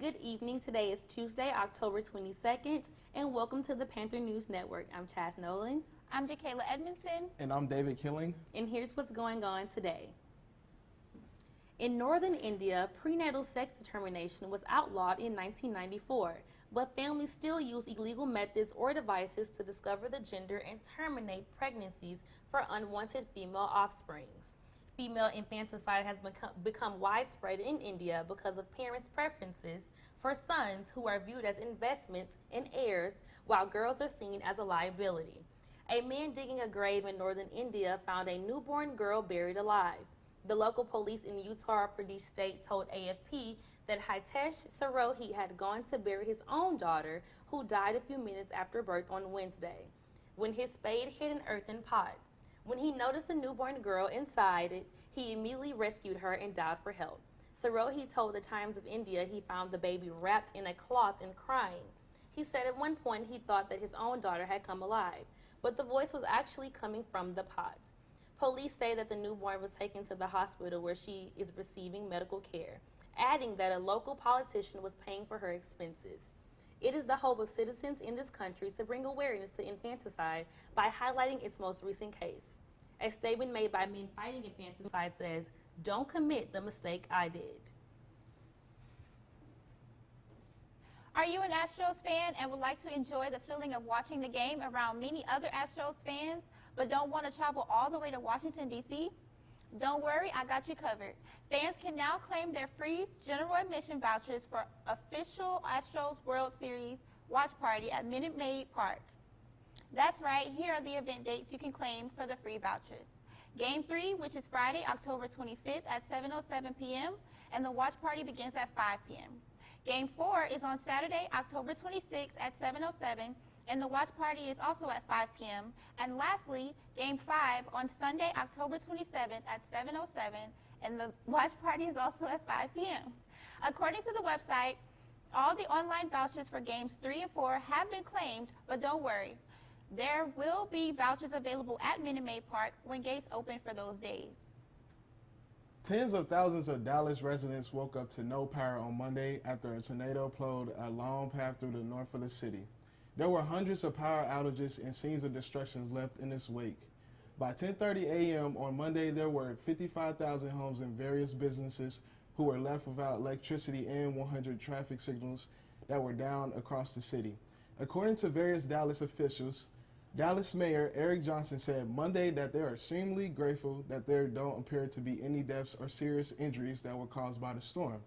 Good evening. Today is Tuesday, October 22nd, and welcome to the Panther News Network. I'm Chas Nolan. I'm Jakayla Edmondson. And I'm David Killing. And here's what's going on today. In northern India, prenatal sex determination was outlawed in 1994, but families still use illegal methods or devices to discover the gender and terminate pregnancies for unwanted female offspring. Female infanticide has become widespread in India because of parents' preferences for sons who are viewed as investments and heirs, while girls are seen as a liability. A man digging a grave in northern India found a newborn girl buried alive. The local police in Uttar Pradesh state told AFP that Hitesh Sarohi had gone to bury his own daughter, who died a few minutes after birth on Wednesday, when his spade hit an earthen pot. When he noticed the newborn girl inside it, he immediately rescued her and dialed for help. Sarohi told the Times of India he found the baby wrapped in a cloth and crying. He said at one point he thought that his own daughter had come alive, but the voice was actually coming from the pot. Police say that the newborn was taken to the hospital where she is receiving medical care, adding that a local politician was paying for her expenses. It is the hope of citizens in this country to bring awareness to infanticide by highlighting its most recent case. A statement made by Men Fighting Infanticide says, "Don't commit the mistake I did." Are you an Astros fan and would like to enjoy the feeling of watching the game around many other Astros fans, but don't want to travel all the way to Washington, D.C.? Don't worry, I got you covered. Fans can now claim their free general admission vouchers for official Astros World Series Watch Party at Minute Maid Park. That's right, here are the event dates you can claim for the free vouchers. Game 3, which is Friday, October 25th at 7:07 p.m., and the watch party begins at 5 p.m. Game 4 is on Saturday, October 26th at 7:07, and the watch party is also at 5 p.m. And lastly, Game 5 on Sunday, October 27th at 7:07, and the watch party is also at 5 p.m. According to the website, all the online vouchers for Games 3 and 4 have been claimed, but don't worry. There will be vouchers available at Minute Maid Park when gates open for those days. Tens of thousands of Dallas residents woke up to no power on Monday after a tornado plowed a long path through the north of the city. There were hundreds of power outages and scenes of destruction left in its wake. By 10:30 a.m. on Monday, there were 55,000 homes and various businesses who were left without electricity and 100 traffic signals that were down across the city. According to various Dallas officials, Dallas Mayor Eric Johnson said Monday that they are extremely grateful that there don't appear to be any deaths or serious injuries that were caused by the storm,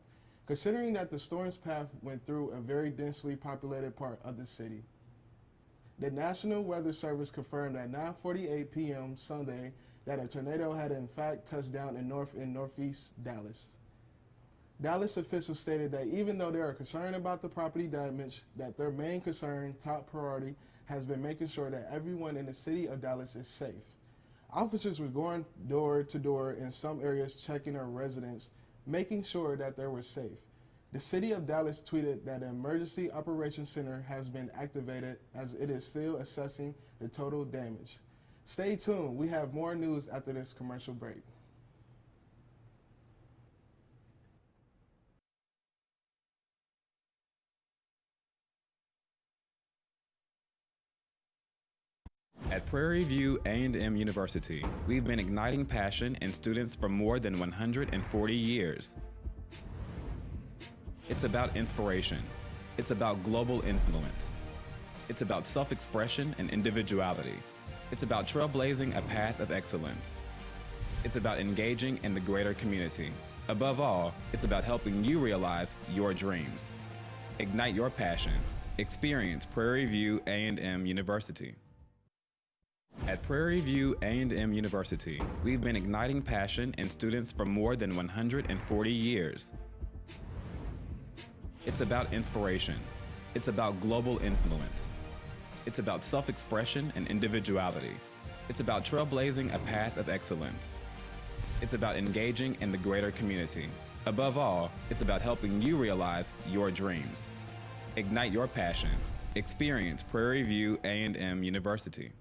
considering that the storm's path went through a very densely populated part of the city. The National Weather Service confirmed at 9:48 p.m. Sunday that a tornado had in fact touched down in north and northeast Dallas. Dallas officials stated that even though they are concerned about the property damage, that their main concern, top priority, has been making sure that everyone in the city of Dallas is safe. Officers were going door to door in some areas checking on residents, making sure that they were safe. The city of Dallas tweeted that an emergency operations center has been activated as it is still assessing the total damage. Stay tuned, we have more news after this commercial break. At Prairie View A&M University, we've been igniting passion in students for more than 140 years. It's about inspiration. It's about global influence. It's about self-expression and individuality. It's about trailblazing a path of excellence. It's about engaging in the greater community. Above all, it's about helping you realize your dreams. Ignite your passion. Experience Prairie View A&M University. At Prairie View A&M University, we've been igniting passion in students for more than 140 years. It's about inspiration. It's about global influence. It's about self-expression and individuality. It's about trailblazing a path of excellence. It's about engaging in the greater community. Above all, it's about helping you realize your dreams. Ignite your passion. Experience Prairie View A&M University.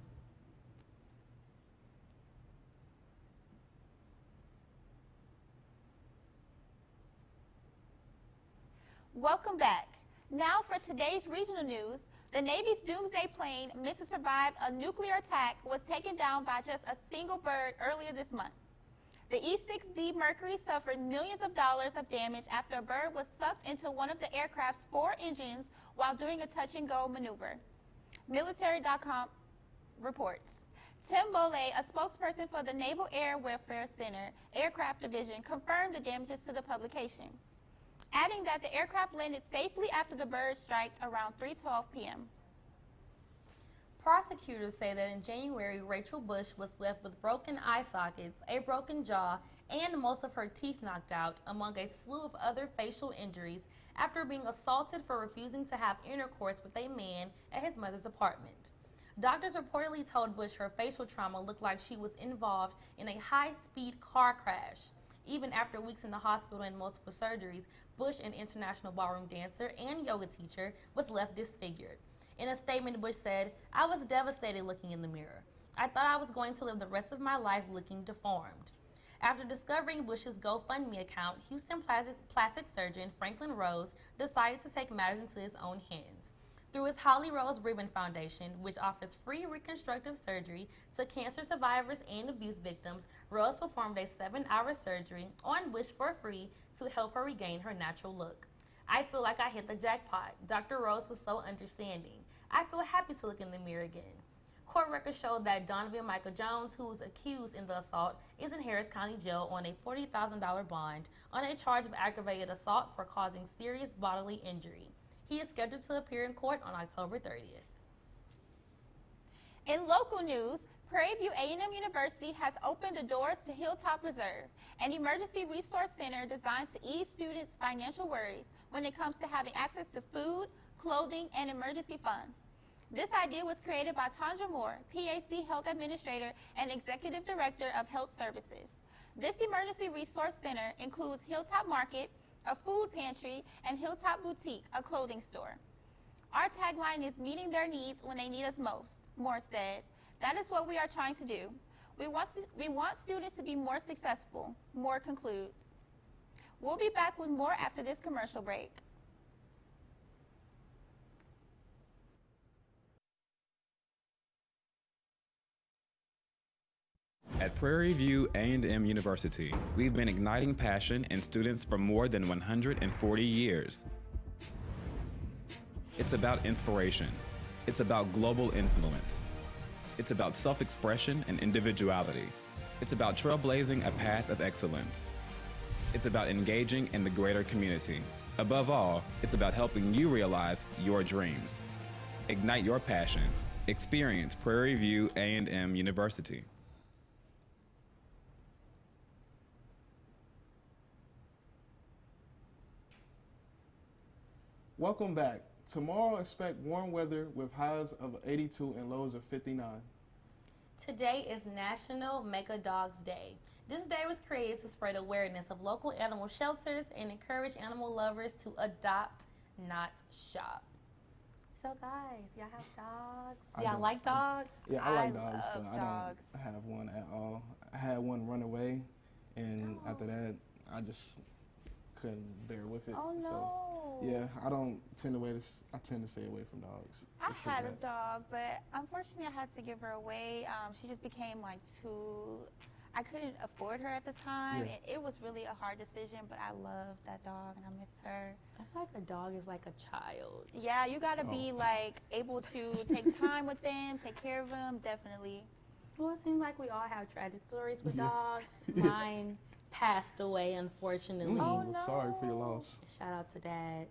Welcome back. Now for today's regional news. The Navy's doomsday plane meant to survive a nuclear attack was taken down by just a single bird earlier this month. The E-6B Mercury suffered millions of dollars of damage after a bird was sucked into one of the aircraft's 4 engines while doing a touch-and-go maneuver. Military.com reports. Tim Bole, a spokesperson for the Naval Air Welfare Center Aircraft Division, confirmed the damages to the publication, adding that the aircraft landed safely after the bird struck around 3:12 p.m. Prosecutors say that in January, Rachel Bush was left with broken eye sockets, a broken jaw, and most of her teeth knocked out, among a slew of other facial injuries after being assaulted for refusing to have intercourse with a man at his mother's apartment. Doctors reportedly told Bush her facial trauma looked like she was involved in a high-speed car crash. Even after weeks in the hospital and multiple surgeries, Bush, an international ballroom dancer and yoga teacher, was left disfigured. In a statement, Bush said, "I was devastated looking in the mirror. I thought I was going to live the rest of my life looking deformed." After discovering Bush's GoFundMe account, Houston plastic surgeon Franklin Rose decided to take matters into his own hands. Through his Holly Rose Ribbon Foundation, which offers free reconstructive surgery to cancer survivors and abuse victims, Rose performed a 7-hour surgery on Bush for free to help her regain her natural look. "I feel like I hit the jackpot. Dr. Rose was so understanding. I feel happy to look in the mirror again." Court records showed that Donovan Michael Jones, who was accused in the assault, is in Harris County Jail on a $40,000 bond on a charge of aggravated assault for causing serious bodily injury. He is scheduled to appear in court on October 30th. In local news, Prairie View A&M University has opened the doors to Hilltop Reserve, an emergency resource center designed to ease students' financial worries when it comes to having access to food, clothing, and emergency funds. This idea was created by Tandra Moore, PhD Health Administrator and Executive Director of Health Services. This emergency resource center includes Hilltop Market, a food pantry, and Hilltop Boutique, a clothing store. "Our tagline is meeting their needs when they need us most," Moore said. "That is what we are trying to do. We want students to be more successful," Moore concludes. We'll be back with more after this commercial break. At Prairie View A&M University, we've been igniting passion in students for more than 140 years. It's about inspiration. It's about global influence. It's about self-expression and individuality. It's about trailblazing a path of excellence. It's about engaging in the greater community. Above all, it's about helping you realize your dreams. Ignite your passion. Experience Prairie View A&M University. Welcome back. Tomorrow, expect warm weather with highs of 82 and lows of 59. Today is National Mega Dogs Day. This day was created to spread awareness of local animal shelters and encourage animal lovers to adopt, not shop. So guys, y'all have dogs? Y'all like dogs? Yeah, I like dogs, love but dogs. I don't have one at all. I had one run away, and after that, I just couldn't bear with it. Oh no. So, yeah, I tend to stay away from dogs. I It's pretty had a bad. dog, but unfortunately I had to give her away. She just became like I couldn't afford her at the time. Yeah. It was really a hard decision, but I loved that dog and I missed her. I feel like a dog is like a child. Yeah, you gotta be like able to take time with them, take care of them, definitely. Well, it seems like we all have tragic stories with dogs. Mine passed away, unfortunately. Oh, no. Sorry for your loss. Shout out to Dad.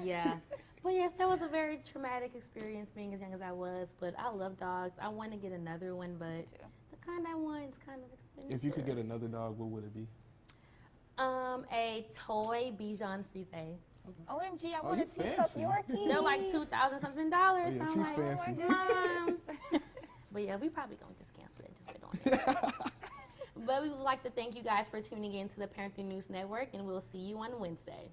Yeah. But yes, that was a very traumatic experience being as young as I was. But I love dogs. I want to get another one, but the kind I want is kind of expensive. If you could get another dog, what would it be? A toy Bichon Frise. OMG, I Oh, want you to teach up fancy. Yorkie. They're like $2,000 something. Yeah, So I'm she's like, fancy. Mom. But yeah, we probably gonna just cancel it. Just wait on it. But we would like to thank you guys for tuning in to the Panther News Network, and we'll see you on Wednesday.